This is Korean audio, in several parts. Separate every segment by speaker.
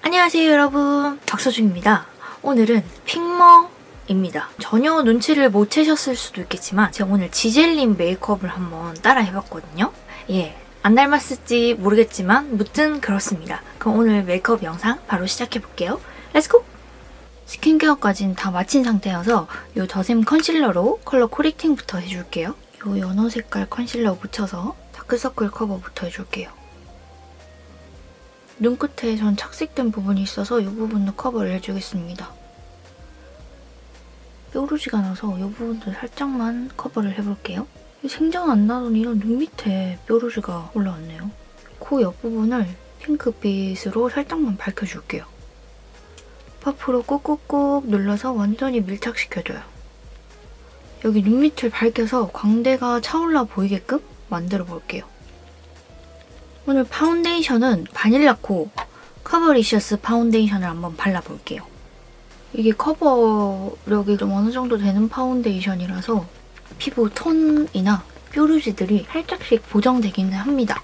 Speaker 1: 안녕하세요 여러분, 박서준입니다. 오늘은 핑머입니다. 전혀 눈치를 못 채셨을 수도 있겠지만 제가 오늘 지젤린 메이크업을 한번 따라 해봤거든요. 안 닮았을지 모르겠지만 무튼 그렇습니다. 그럼 오늘 메이크업 영상 바로 시작해볼게요. 렛츠고! 스킨케어까지는 다 마친 상태여서 이 더샘 컨실러로 컬러 코렉팅부터 해줄게요. 이 연어 색깔 컨실러 묻혀서 다크서클 커버부터 해줄게요. 눈끝에 전 착색된 부분이 있어서 이 부분도 커버를 해주겠습니다. 뾰루지가 나서 이 부분도 살짝만 커버를 해볼게요. 생전 안 나던 이런 눈 밑에 뾰루지가 올라왔네요. 코 옆부분을 핑크빛으로 살짝만 밝혀줄게요. 퍼프로 꾹꾹꾹 눌러서 완전히 밀착시켜줘요. 여기 눈 밑을 밝혀서 광대가 차올라 보이게끔 만들어 볼게요. 오늘 파운데이션은 바닐라코 커버리셔스 파운데이션을 한번 발라볼게요. 이게 커버력이 좀 어느 정도 되는 파운데이션이라서 피부 톤이나 뾰루지들이 살짝씩 보정되기는 합니다.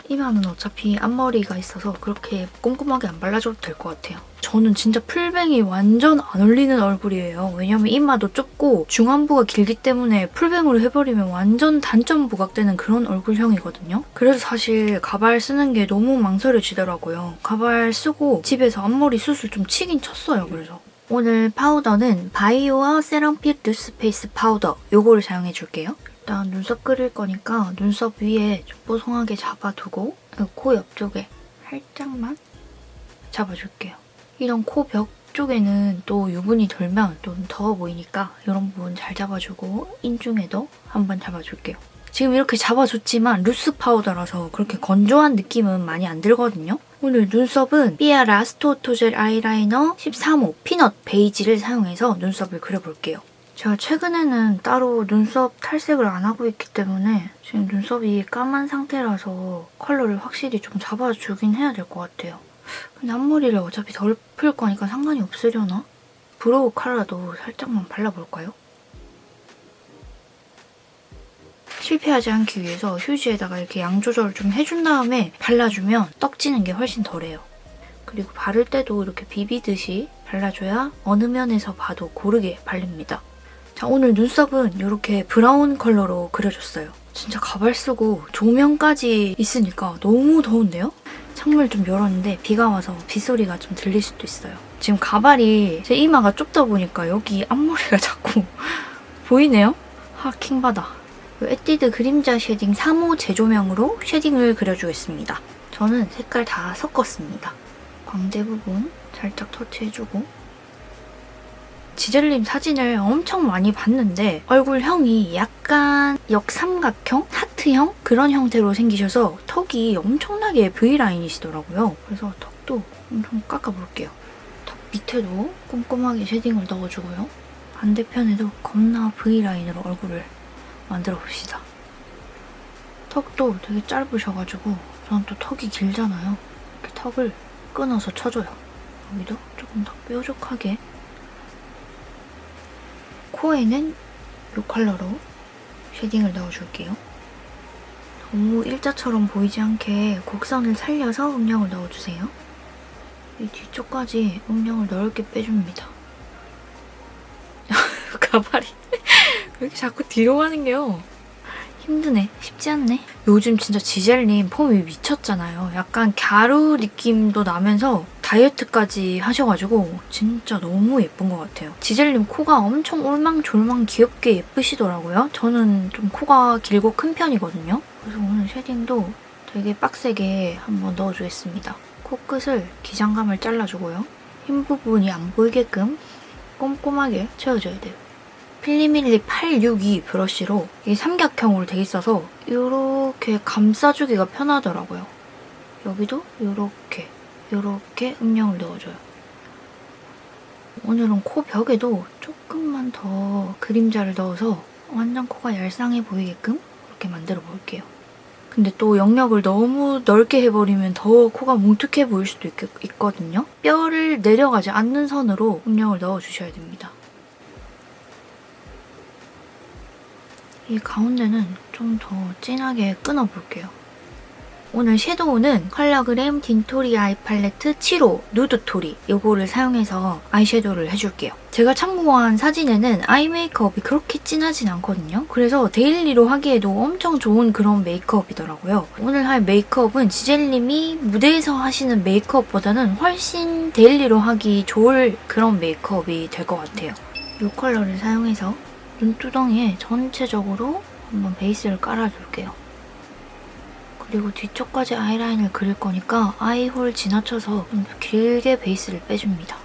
Speaker 1: 이마는 어차피 앞머리가 있어서 그렇게 꼼꼼하게 안 발라줘도 될 것 같아요. 저는 진짜 풀뱅이 완전 안 어울리는 얼굴이에요. 왜냐면 이마도 좁고 중안부가 길기 때문에 풀뱅으로 해버리면 완전 단점 부각되는 그런 얼굴형이거든요. 그래서 사실 가발 쓰는 게 너무 망설여지더라고요. 가발 쓰고 집에서 앞머리 숱을 좀 치긴 쳤어요. 그래서 오늘 파우더는 바이오와 세럼핏 루스 페이스 파우더 요거를 사용해줄게요. 일단 눈썹 그릴 거니까 눈썹 위에 좀 뽀송하게 잡아두고 코 옆쪽에 살짝만 잡아줄게요. 이런 코 벽 쪽에는 또 유분이 돌면 좀 더워 보이니까 이런 부분 잘 잡아주고 인중에도 한번 잡아줄게요. 지금 이렇게 잡아줬지만 루스 파우더라서 그렇게 건조한 느낌은 많이 안 들거든요. 오늘 눈썹은 삐아라 스토토젤 아이라이너 13호 피넛 베이지를 사용해서 눈썹을 그려볼게요. 제가 최근에는 따로 눈썹 탈색을 안 하고 있기 때문에 지금 눈썹이 까만 상태라서 컬러를 확실히 좀 잡아주긴 해야 될 것 같아요. 근데 앞머리를 어차피 덜 풀 거니까 상관이 없으려나? 브로우 컬러도 살짝만 발라볼까요? 실패하지 않기 위해서 휴지에다가 이렇게 양 조절을 좀 해준 다음에 발라주면 떡지는 게 훨씬 덜해요. 그리고 바를 때도 이렇게 비비듯이 발라줘야 어느 면에서 봐도 고르게 발립니다. 자, 오늘 눈썹은 이렇게 브라운 컬러로 그려줬어요. 진짜 가발 쓰고 조명까지 있으니까 너무 더운데요? 창문을 좀 열었는데 비가 와서 빗소리가 좀 들릴 수도 있어요. 지금 가발이 제 이마가 좁다 보니까 여기 앞머리가 자꾸 보이네요? 킹받아. 에뛰드 그림자 쉐딩 3호 재조명으로 쉐딩을 그려주겠습니다. 저는 색깔 다 섞었습니다. 광대 부분 살짝 터치해주고 지젤님 사진을 엄청 많이 봤는데 얼굴형이 약간 역삼각형? 하트형? 그런 형태로 생기셔서 턱이 엄청나게 V라인이시더라고요. 그래서 턱도 엄청 깎아볼게요. 턱 밑에도 꼼꼼하게 쉐딩을 넣어주고요. 반대편에도 겁나 V라인으로 얼굴을 만들어봅시다. 턱도 되게 짧으셔가지고 저는 또 턱이 길잖아요. 이렇게 턱을 끊어서 쳐줘요. 여기도 조금 더 뾰족하게. 코에는 이 컬러로 쉐딩을 넣어줄게요. 너무 일자처럼 보이지 않게 곡선을 살려서 음영을 넣어주세요. 이 뒤쪽까지 음영을 넓게 빼줍니다. 가발이 왜 이렇게 자꾸 뒤로 가는 게요? 힘드네. 쉽지 않네. 요즘 진짜 지젤님 폼이 미쳤잖아요. 약간 갸루 느낌도 나면서 다이어트까지 하셔가지고 진짜 너무 예쁜 것 같아요. 지젤님 코가 엄청 올망졸망 귀엽게 예쁘시더라고요. 저는 좀 코가 길고 큰 편이거든요. 그래서 오늘 쉐딩도 되게 빡세게 한번 넣어주겠습니다. 코끝을 기장감을 잘라주고요. 흰 부분이 안 보이게끔 꼼꼼하게 채워줘야 돼요. 필리밀리 862 브러쉬로 이게 삼각형으로 돼 있어서 이렇게 감싸주기가 편하더라고요. 여기도 이렇게 음영을 넣어줘요. 오늘은 코 벽에도 조금만 더 그림자를 넣어서 완전 코가 얄쌍해 보이게끔 이렇게 만들어 볼게요. 근데 또 영역을 너무 넓게 해버리면 더 코가 뭉툭해 보일 수도 있거든요. 뼈를 내려가지 않는 선으로 음영을 넣어주셔야 됩니다. 이 가운데는 좀 더 진하게 끊어볼게요. 오늘 섀도우는 컬러그램 딘토리 아이 팔레트 7호 누드 토리 이거를 사용해서 아이섀도우를 해줄게요. 제가 참고한 사진에는 아이 메이크업이 그렇게 진하진 않거든요. 그래서 데일리로 하기에도 엄청 좋은 그런 메이크업이더라고요. 오늘 할 메이크업은 지젤님이 무대에서 하시는 메이크업보다는 훨씬 데일리로 하기 좋을 그런 메이크업이 될 것 같아요. 이 컬러를 사용해서 눈두덩이에 전체적으로 한번 베이스를 깔아줄게요. 그리고 뒤쪽까지 아이라인을 그릴 거니까 아이홀 지나쳐서 좀 길게 베이스를 빼줍니다.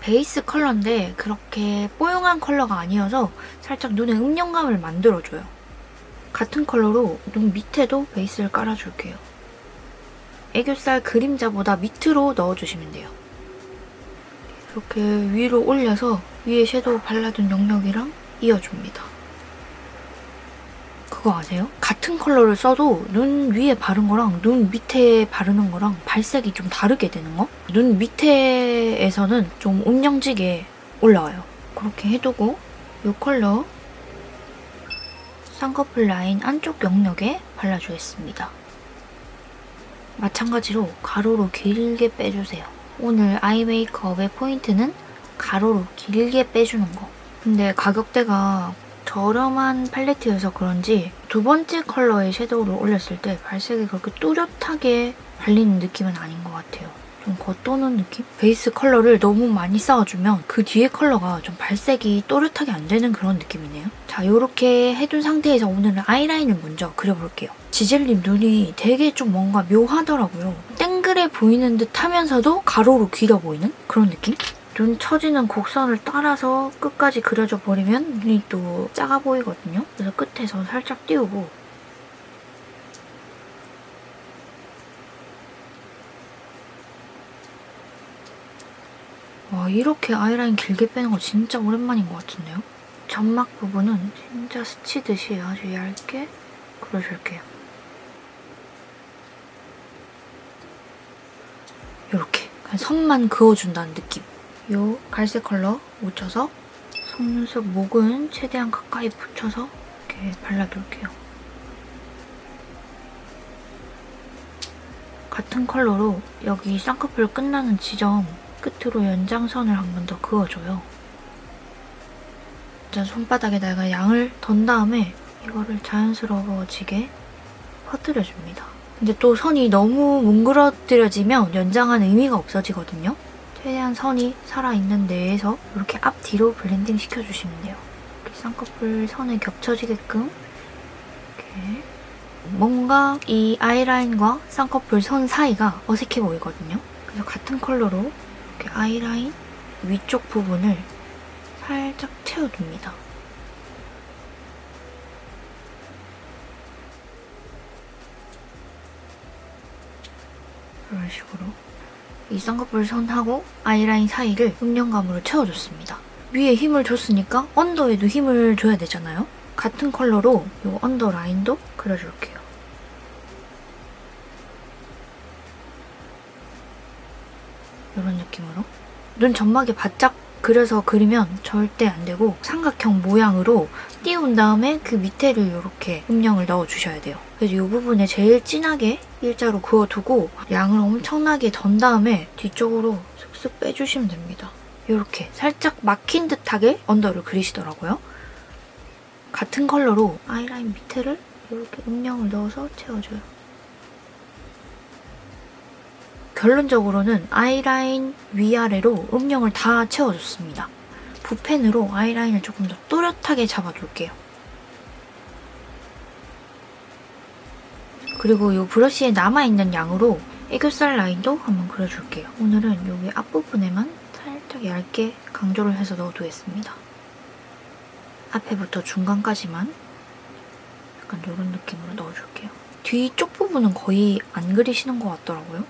Speaker 1: 베이스 컬러인데 그렇게 뽀용한 컬러가 아니어서 살짝 눈에 음영감을 만들어줘요. 같은 컬러로 눈 밑에도 베이스를 깔아줄게요. 애교살 그림자보다 밑으로 넣어주시면 돼요. 이렇게 위로 올려서 위에 섀도우 발라둔 영역이랑 이어줍니다. 그거 아세요? 같은 컬러를 써도 눈 위에 바른 거랑 눈 밑에 바르는 거랑 발색이 좀 다르게 되는 거? 눈 밑에에서는 좀 음영지게 올라와요. 그렇게 해두고 이 컬러 쌍꺼풀 라인 안쪽 영역에 발라주겠습니다. 마찬가지로 가로로 길게 빼주세요. 오늘 아이 메이크업의 포인트는 가로로 길게 빼주는 거. 근데 가격대가 저렴한 팔레트여서 그런지 두 번째 컬러의 섀도우를 올렸을 때 발색이 그렇게 뚜렷하게 발리는 느낌은 아닌 것 같아요. 좀 겉도는 느낌? 베이스 컬러를 너무 많이 쌓아주면 그 뒤에 컬러가 좀 발색이 또렷하게 안 되는 그런 느낌이네요. 자, 이렇게 해둔 상태에서 오늘은 아이라인을 먼저 그려볼게요. 지젤님 눈이 되게 좀 뭔가 묘하더라고요. 땡그레 보이는 듯 하면서도 가로로 길어 보이는 그런 느낌? 눈 처지는 곡선을 따라서 끝까지 그려져 버리면 눈이 또 작아 보이거든요. 그래서 끝에서 살짝 띄우고 와, 이렇게 아이라인 길게 빼는 거 진짜 오랜만인 것 같은데요? 점막 부분은 진짜 스치듯이 아주 얇게 그려줄게요. 이렇게 그냥 선만 그어준다는 느낌. 이 갈색 컬러 묻혀서 속눈썹 목은 최대한 가까이 붙여서 이렇게 발라둘게요. 같은 컬러로 여기 쌍꺼풀 끝나는 지점 끝으로 연장선을 한 번 더 그어줘요. 일단 손바닥에다가 양을 던 다음에 이거를 자연스러워지게 퍼뜨려줍니다. 근데 또 선이 너무 뭉그러뜨려지면 연장한 의미가 없어지거든요. 최대한 선이 살아있는 데에서 이렇게 앞뒤로 블렌딩 시켜주시면 돼요. 이렇게 쌍꺼풀 선에 겹쳐지게끔 이렇게 뭔가 이 아이라인과 쌍꺼풀 선 사이가 어색해 보이거든요. 그래서 같은 컬러로 이렇게 아이라인 위쪽 부분을 살짝 채워줍니다. 이런 식으로 이 쌍꺼풀 선하고 아이라인 사이를 음영감으로 채워줬습니다. 위에 힘을 줬으니까 언더에도 힘을 줘야 되잖아요. 같은 컬러로 이 언더 라인도 그려줄게요. 이런 느낌으로 눈 점막에 바짝 그려서 그리면 절대 안 되고 삼각형 모양으로 띄운 다음에 그 밑에를 이렇게 음영을 넣어주셔야 돼요. 그래서 이 부분에 제일 진하게 일자로 그어두고 양을 엄청나게 던 다음에 뒤쪽으로 슥슥 빼주시면 됩니다. 이렇게 살짝 막힌 듯하게 언더를 그리시더라고요. 같은 컬러로 아이라인 밑에를 이렇게 음영을 넣어서 채워줘요. 결론적으로는 아이라인 위아래로 음영을 다 채워줬습니다. 붓펜으로 아이라인을 조금 더 또렷하게 잡아줄게요. 그리고 이 브러쉬에 남아있는 양으로 애교살 라인도 한번 그려줄게요. 오늘은 여기 앞부분에만 살짝 얇게 강조를 해서 넣어두겠습니다. 앞에부터 중간까지만 약간 이런 느낌으로 넣어줄게요. 뒤쪽 부분은 거의 안 그리시는 것 같더라고요.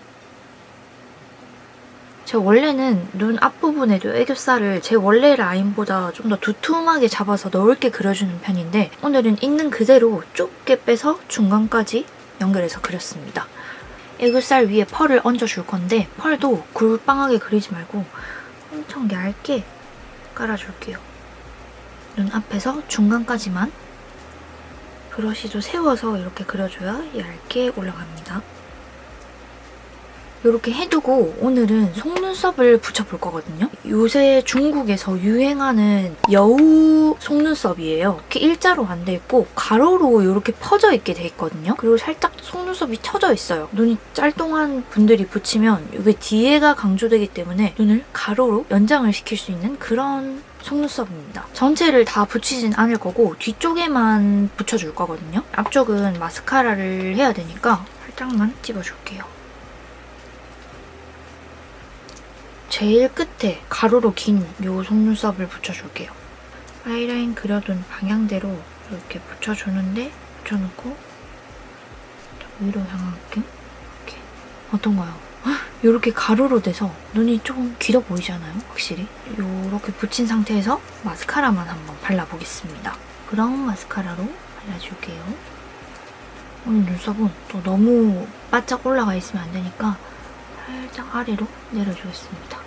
Speaker 1: 제가 원래는 눈 앞부분에도 애교살을 제 원래 라인보다 좀 더 두툼하게 잡아서 넓게 그려주는 편인데 오늘은 있는 그대로 좁게 빼서 중간까지 연결해서 그렸습니다. 애교살 위에 펄을 얹어줄 건데 펄도 굴빵하게 그리지 말고 엄청 얇게 깔아줄게요. 눈 앞에서 중간까지만. 브러쉬도 세워서 이렇게 그려줘야 얇게 올라갑니다. 이렇게 해두고 오늘은 속눈썹을 붙여볼 거거든요. 요새 중국에서 유행하는 여우 속눈썹이에요. 이렇게 일자로 안 돼 있고 가로로 이렇게 퍼져 있게 돼 있거든요. 그리고 살짝 속눈썹이 처져 있어요. 눈이 짤뚱한 분들이 붙이면 이게 뒤에가 강조되기 때문에 눈을 가로로 연장을 시킬 수 있는 그런 속눈썹입니다. 전체를 다 붙이진 않을 거고 뒤쪽에만 붙여줄 거거든요. 앞쪽은 마스카라를 해야 되니까 살짝만 찝어줄게요. 제일 끝에 가로로 긴 요 속눈썹을 붙여줄게요. 아이라인 그려둔 방향대로 이렇게 붙여주는데 붙여놓고 위로 향한 느낌? 이렇게. 어떤가요? 이렇게 가로로 돼서 눈이 조금 길어 보이잖아요, 확실히. 이렇게 붙인 상태에서 마스카라만 한번 발라보겠습니다. 브라운 마스카라로 발라줄게요. 오늘 눈썹은 또 너무 바짝 올라가 있으면 안 되니까 살짝 아래로 내려주겠습니다.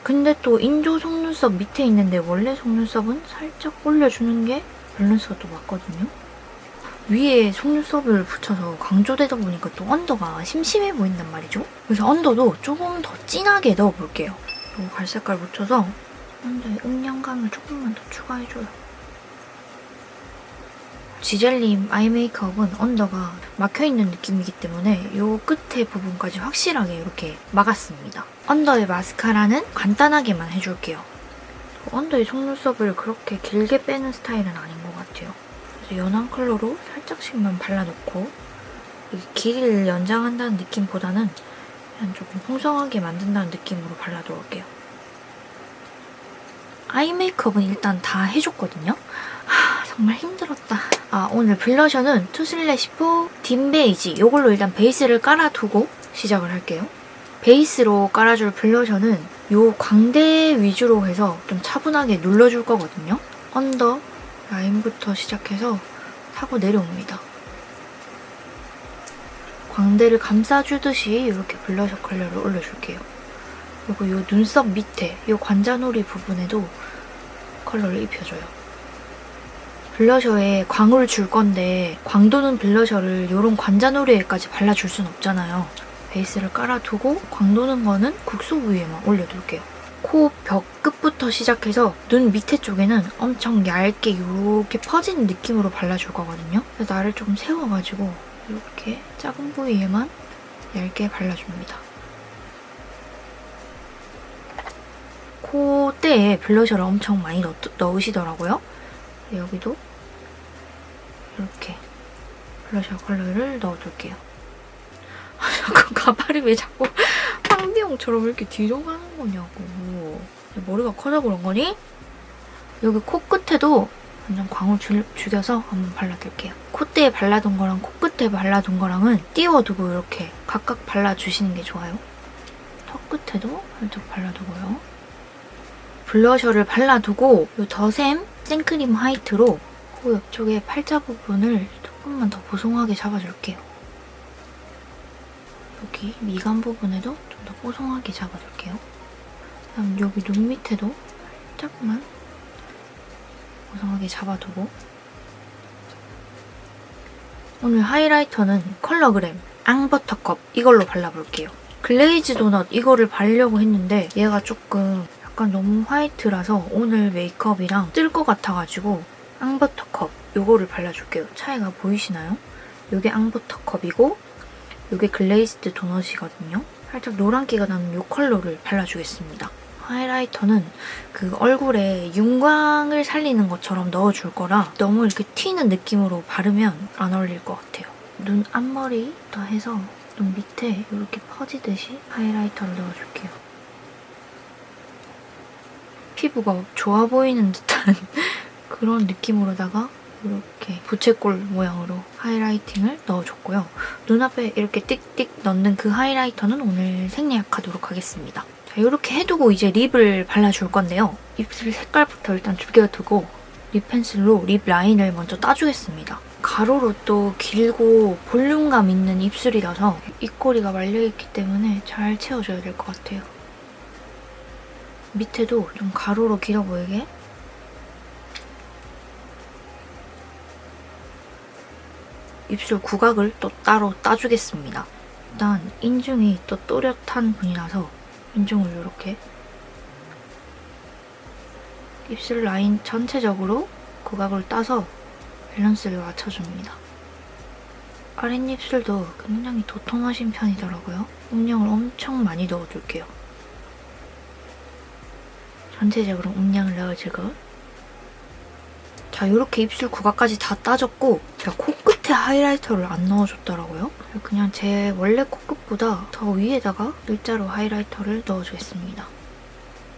Speaker 1: 근데 또 인조 속눈썹 밑에 있는데 원래 속눈썹은 살짝 올려주는 게 밸런스가 또 맞거든요. 위에 속눈썹을 붙여서 강조되다 보니까 또 언더가 심심해 보인단 말이죠. 그래서 언더도 조금 더 진하게 넣어볼게요. 그리고 갈색깔 묻혀서 언더의 음영감을 조금만 더 추가해줘요. 지젤림 아이 메이크업은 언더가 막혀있는 느낌이기 때문에 이 끝에 부분까지 확실하게 이렇게 막았습니다. 언더의 마스카라는 간단하게만 해줄게요. 언더의 속눈썹을 그렇게 길게 빼는 스타일은 아닌 것 같아요. 그래서 연한 컬러로 살짝씩만 발라놓고 길이를 연장한다는 느낌보다는 그냥 조금 풍성하게 만든다는 느낌으로 발라놓을게요. 아이 메이크업은 일단 다 해줬거든요. 정말 힘들었다. 오늘 블러셔는 투슬래시포 딥 베이지 이걸로 일단 베이스를 깔아두고 시작을 할게요. 베이스로 깔아줄 블러셔는 이 광대 위주로 해서 좀 차분하게 눌러줄 거거든요. 언더 라인부터 시작해서 타고 내려옵니다. 광대를 감싸주듯이 이렇게 블러셔 컬러를 올려줄게요. 그리고 이 눈썹 밑에 이 관자놀이 부분에도 컬러를 입혀줘요. 블러셔에 광을 줄 건데 광 도는 블러셔를 이런 관자놀이에까지 발라줄 순 없잖아요. 베이스를 깔아두고 광 도는 거는 국소 부위에만 올려둘게요. 코 벽 끝부터 시작해서 눈 밑에 쪽에는 엄청 얇게 이렇게 퍼지는 느낌으로 발라줄 거거든요. 그래서 나를 조금 세워가지고 이렇게 작은 부위에만 얇게 발라줍니다. 콧대에 블러셔를 엄청 많이 넣으시더라고요. 여기도 이렇게 블러셔 컬러를 넣어줄게요. 자꾸 가발이 왜 자꾸 황비용처럼 이렇게 뒤로 가는 거냐고. 머리가 커서 그런 거니? 여기 코끝에도 완전 광을 죽여서 한번 발라둘게요. 콧대에 발라둔 거랑 코끝에 발라둔 거랑은 띄워두고 이렇게 각각 발라주시는 게 좋아요. 턱 끝에도 살짝 발라두고요. 블러셔를 발라두고 이 더샘 생크림 화이트로 코 옆쪽에 팔자 부분을 조금만 더 보송하게 잡아줄게요. 여기 미간 부분에도 좀 더 보송하게 잡아줄게요. 그다음 여기 눈 밑에도 살짝만 보송하게 잡아두고 오늘 하이라이터는 컬러그램 앙버터컵 이걸로 발라볼게요. 글레이즈 도넛 이거를 바르려고 했는데 얘가 조금 약간 너무 화이트라서 오늘 메이크업이랑 뜰 것 같아가지고 앙버터컵 이거를 발라줄게요. 차이가 보이시나요? 이게 앙버터컵이고 이게 글레이즈드 도넛이거든요. 살짝 노란기가 나는 이 컬러를 발라주겠습니다. 하이라이터는 그 얼굴에 윤광을 살리는 것처럼 넣어줄 거라 너무 이렇게 튀는 느낌으로 바르면 안 어울릴 것 같아요. 눈 앞머리부터 해서 눈 밑에 이렇게 퍼지듯이 하이라이터를 넣어줄게요. 피부가 좋아 보이는 듯한 그런 느낌으로다가 이렇게 부채꼴 모양으로 하이라이팅을 넣어줬고요. 눈앞에 이렇게 띡띡 넣는 그 하이라이터는 오늘 생략하도록 하겠습니다. 자, 이렇게 해두고 이제 립을 발라줄 건데요. 입술 색깔부터 일단 죽여두고 립 펜슬로 립 라인을 먼저 따주겠습니다. 가로로 또 길고 볼륨감 있는 입술이라서 입꼬리가 말려있기 때문에 잘 채워줘야 될 것 같아요. 밑에도 좀 가로로 길어 보이게 입술 구각을 또 따로 따주겠습니다. 일단 인중이 또 또렷한 분이라서 인중을 이렇게 입술 라인 전체적으로 구각을 따서 밸런스를 맞춰줍니다. 아랫입술도 굉장히 도톰하신 편이더라고요. 음영을 엄청 많이 넣어줄게요. 전체적으로 음영을 넣어주고 자, 이렇게 입술 구각까지 다 따졌고 제가 코끝에 하이라이터를 안 넣어줬더라고요. 그냥 제 원래 코끝보다 더 위에다가 일자로 하이라이터를 넣어주겠습니다.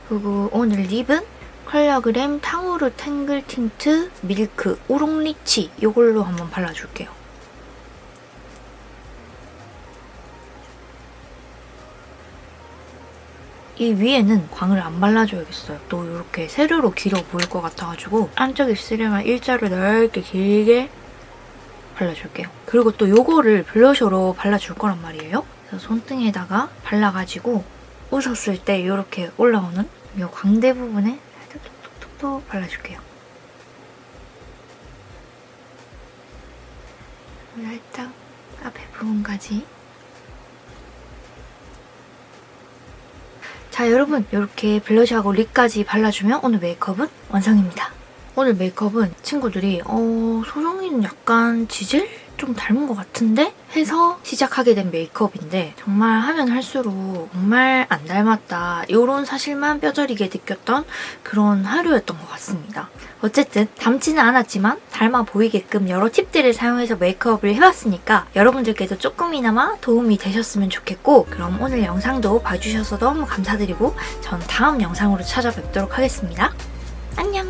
Speaker 1: 그리고 오늘 립은 컬러그램 탕후루 탱글 틴트 밀크 우롱 리치 이걸로 한번 발라줄게요. 이 위에는 광을 안 발라줘야겠어요. 또 이렇게 세로로 길어 보일 것 같아가지고 안쪽 입술에만 일자로 넓게 길게 발라줄게요. 그리고 또 요거를 블러셔로 발라줄 거란 말이에요. 그래서 손등에다가 발라가지고 웃었을 때 이렇게 올라오는 이 광대 부분에 살짝 톡톡톡톡 발라줄게요. 살짝 앞에 부분까지. 자, 여러분 이렇게 블러셔하고 립까지 발라주면 오늘 메이크업은 완성입니다. 오늘 메이크업은 친구들이 소정이는 약간 지젤? 좀 닮은 것 같은데? 해서 시작하게 된 메이크업인데 정말 하면 할수록 정말 안 닮았다 이런 사실만 뼈저리게 느꼈던 그런 하루였던 것 같습니다. 어쨌든 닮지는 않았지만 닮아 보이게끔 여러 팁들을 사용해서 메이크업을 해봤으니까 여러분들께도 조금이나마 도움이 되셨으면 좋겠고 그럼 오늘 영상도 봐주셔서 너무 감사드리고 전 다음 영상으로 찾아뵙도록 하겠습니다. 안녕!